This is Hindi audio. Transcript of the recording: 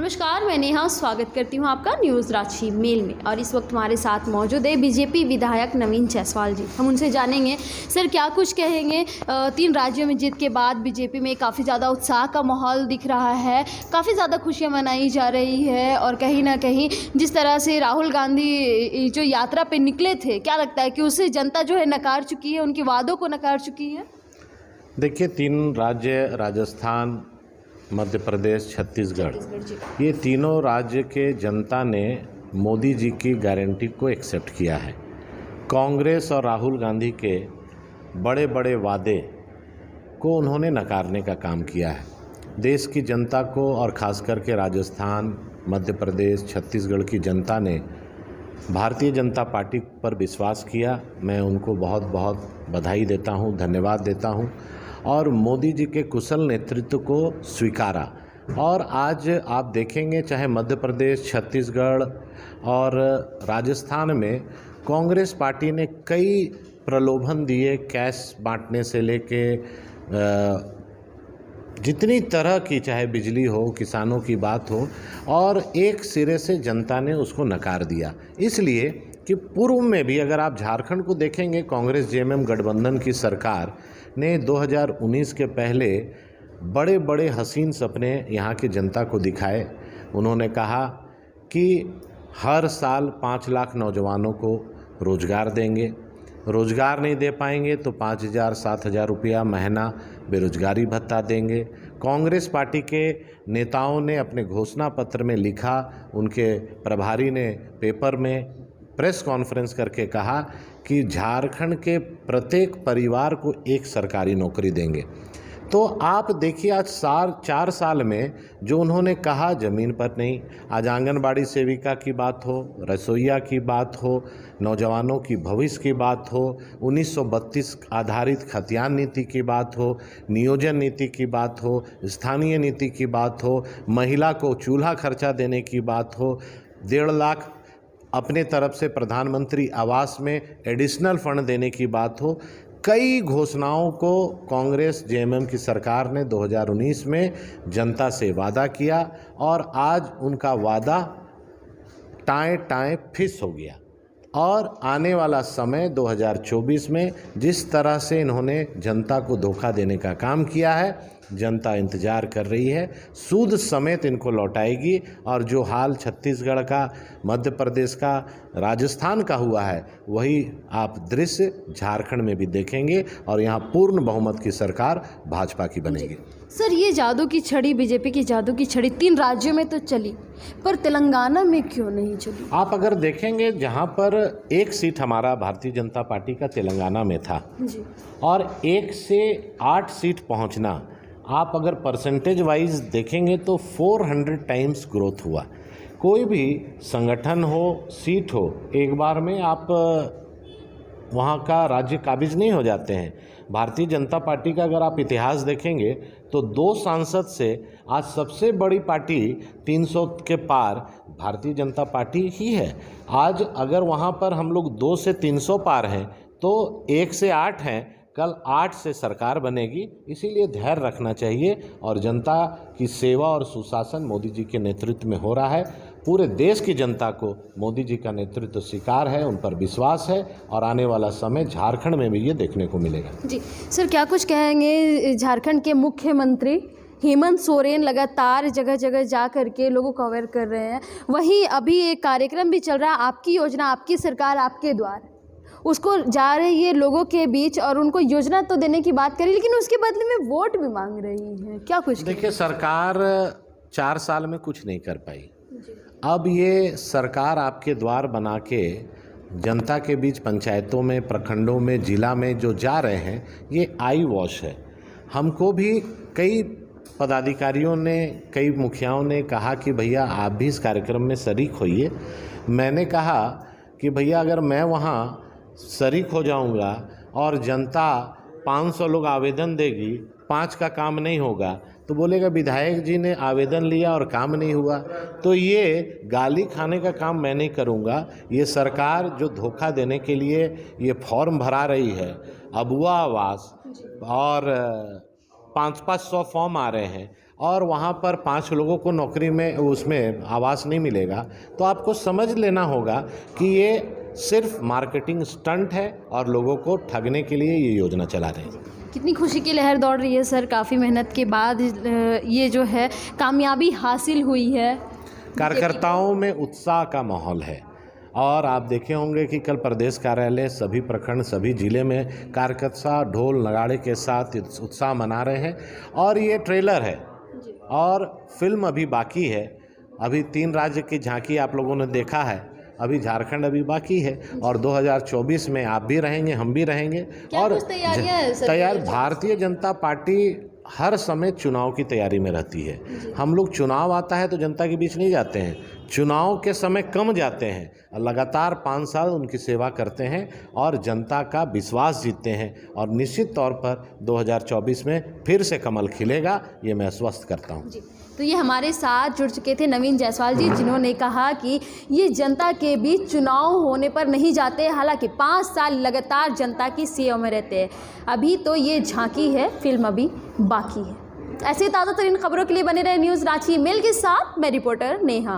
नमस्कार, मैं नेहा स्वागत करती हूं आपका न्यूज़ रांची मेल में। और इस वक्त हमारे साथ मौजूद है बीजेपी विधायक नवीन जायसवाल जी। हम उनसे जानेंगे सर क्या कुछ कहेंगे। 3 राज्यों में जीत के बाद बीजेपी में काफ़ी ज़्यादा उत्साह का माहौल दिख रहा है, काफ़ी ज़्यादा खुशियां मनाई जा रही है। और कहीं ना कहीं जिस तरह से राहुल गांधी जो यात्रा पे निकले थे, क्या लगता है कि उसे जनता जो है नकार चुकी है, उनके वादों को नकार चुकी है? देखिए, 3 राज्य राजस्थान, मध्य प्रदेश, छत्तीसगढ़, ये तीनों राज्य के जनता ने मोदी जी की गारंटी को एक्सेप्ट किया है। कांग्रेस और राहुल गांधी के बड़े बड़े वादे को उन्होंने नकारने का काम किया है। देश की जनता को और ख़ास करके राजस्थान, मध्य प्रदेश, छत्तीसगढ़ की जनता ने भारतीय जनता पार्टी पर विश्वास किया। मैं उनको बहुत बहुत बधाई देता हूँ, धन्यवाद देता हूँ और मोदी जी के कुशल नेतृत्व को स्वीकारा। और आज आप देखेंगे, चाहे मध्य प्रदेश, छत्तीसगढ़ और राजस्थान में कांग्रेस पार्टी ने कई प्रलोभन दिए, कैश बांटने से लेके जितनी तरह की, चाहे बिजली हो, किसानों की बात हो, और एक सिरे से जनता ने उसको नकार दिया। इसलिए कि पूर्व में भी अगर आप झारखंड को देखेंगे, कांग्रेस जेएमएम गठबंधन की सरकार ने 2019 के पहले बड़े बड़े हसीन सपने यहाँ की जनता को दिखाए। उन्होंने कहा कि हर साल 5 लाख नौजवानों को रोज़गार देंगे, रोज़गार नहीं दे पाएंगे तो 5,000-7,000 रुपया महीना बेरोजगारी भत्ता देंगे। कांग्रेस पार्टी के नेताओं ने अपने घोषणा पत्र में लिखा, उनके प्रभारी ने पेपर में प्रेस कॉन्फ्रेंस करके कहा कि झारखंड के प्रत्येक परिवार को एक सरकारी नौकरी देंगे। तो आप देखिए, आज 4 साल में जो उन्होंने कहा, ज़मीन पर नहीं। आज आंगनबाड़ी सेविका की बात हो, रसोईया की बात हो, नौजवानों की भविष्य की बात हो, 1932 आधारित खतियान नीति की बात हो, नियोजन नीति की बात हो, स्थानीय नीति की बात हो, महिला को चूल्हा खर्चा देने की बात हो, 1.5 लाख अपने तरफ से प्रधानमंत्री आवास में एडिशनल फंड देने की बात हो, कई घोषणाओं को कांग्रेस जेएमएम की सरकार ने 2019 में जनता से वादा किया और आज उनका वादा टाएं फिस हो गया। और आने वाला समय 2024 में जिस तरह से इन्होंने जनता को धोखा देने का काम किया है, जनता इंतज़ार कर रही है। सूद समेत इनको लौटाएगी। और जो हाल छत्तीसगढ़ का, मध्य प्रदेश का, राजस्थान का हुआ है, वही आप दृश्य झारखंड में भी देखेंगे और यहाँ पूर्ण बहुमत की सरकार भाजपा की बनेगी। सर, ये जादू की छड़ी, बीजेपी की जादू की छड़ी 3 राज्यों में तो चली, पर तेलंगाना में क्यों नहीं चली? आप अगर देखेंगे, जहाँ पर 1 सीट हमारा भारतीय जनता पार्टी का तेलंगाना में था जी, और 1 से 8 सीट पहुँचना, आप अगर परसेंटेज वाइज देखेंगे तो 400 टाइम्स ग्रोथ हुआ। कोई भी संगठन हो, सीट हो, एक बार में आप वहाँ का राज्य काबिज नहीं हो जाते हैं। भारतीय जनता पार्टी का अगर आप इतिहास देखेंगे तो 2 सांसद से आज सबसे बड़ी पार्टी 300 के पार भारतीय जनता पार्टी ही है। आज अगर वहाँ पर हम लोग 2 से 300 पार हैं तो 1 से 8 हैं, कल 8 से सरकार बनेगी। इसीलिए धैर्य रखना चाहिए और जनता की सेवा और सुशासन मोदी जी के नेतृत्व में हो रहा है। पूरे देश की जनता को मोदी जी का नेतृत्व स्वीकार है, उन पर विश्वास है और आने वाला समय झारखंड में भी ये देखने को मिलेगा। जी सर, क्या कुछ कहेंगे? झारखंड के मुख्यमंत्री हेमंत सोरेन लगातार जगह जगह जा करके लोगों को अवेयर कर रहे हैं। वहीं अभी एक कार्यक्रम भी चल रहा है, आपकी योजना, आपकी सरकार, आपके द्वार, उसको जा रही है लोगों के बीच और उनको योजना तो देने की बात करी, लेकिन उसके बदले में वोट भी मांग रही है। क्या कुछ? देखिए, सरकार 4 साल में कुछ नहीं कर पाई। अब ये सरकार आपके द्वार बना के जनता के बीच पंचायतों में, प्रखंडों में, जिला में जो जा रहे हैं, ये आई वॉश है। हमको भी कई पदाधिकारियों ने, कई मुखियाओं ने कहा कि भैया आप भी इस कार्यक्रम में शरीक होइए। मैंने कहा कि भैया अगर मैं वहाँ शरीक हो जाऊंगा और जनता 500 लोग आवेदन देगी, 5 का काम नहीं होगा, तो बोलेगा विधायक जी ने आवेदन लिया और काम नहीं हुआ। तो ये गाली खाने का काम मैं नहीं करूँगा। ये सरकार जो धोखा देने के लिए ये फॉर्म भरा रही है, अबुआ आवास और 500-500 फॉर्म आ रहे हैं, और वहाँ पर 5 लोगों को नौकरी में उसमें आवास नहीं मिलेगा, तो आपको समझ लेना होगा कि ये सिर्फ मार्केटिंग स्टंट है और लोगों को ठगने के लिए ये योजना चला रहे हैं। कितनी खुशी की लहर दौड़ रही है सर, काफ़ी मेहनत के बाद ये जो है कामयाबी हासिल हुई है। कार्यकर्ताओं में उत्साह का माहौल है और आप देखे होंगे कि कल प्रदेश कार्यालय सभी प्रखंड सभी जिले में कार्यकर्ता ढोल नगाड़े के साथ उत्साह मना रहे हैं। और ये ट्रेलर है और फिल्म अभी बाकी है। अभी 3 राज्य की झांकी आप लोगों ने देखा है, अभी झारखंड अभी बाकी है और 2024 में आप भी रहेंगे, हम भी रहेंगे। और कुछ तैयारियां हैं सर? तैयार भारतीय जनता पार्टी हर समय चुनाव की तैयारी में रहती है। हम लोग चुनाव आता है तो जनता के बीच नहीं जाते हैं, चुनाव के समय कम जाते हैं, लगातार 5 साल उनकी सेवा करते हैं और जनता का विश्वास जीतते हैं और निश्चित तौर पर 2024 में फिर से कमल खिलेगा, ये मैं आश्वस्त करता हूँ। तो ये हमारे साथ जुड़ चुके थे नवीन जायसवाल जी, जिन्होंने कहा कि ये जनता के बीच चुनाव होने पर नहीं जाते, हालांकि 5 साल लगातार जनता की सेवा में रहते हैं। अभी तो ये झांकी है, फिल्म अभी बाकी है। ऐसे ताज़ा तरीन खबरों के लिए बने रहे न्यूज़ रांची मेल के साथ, मैं रिपोर्टर नेहा।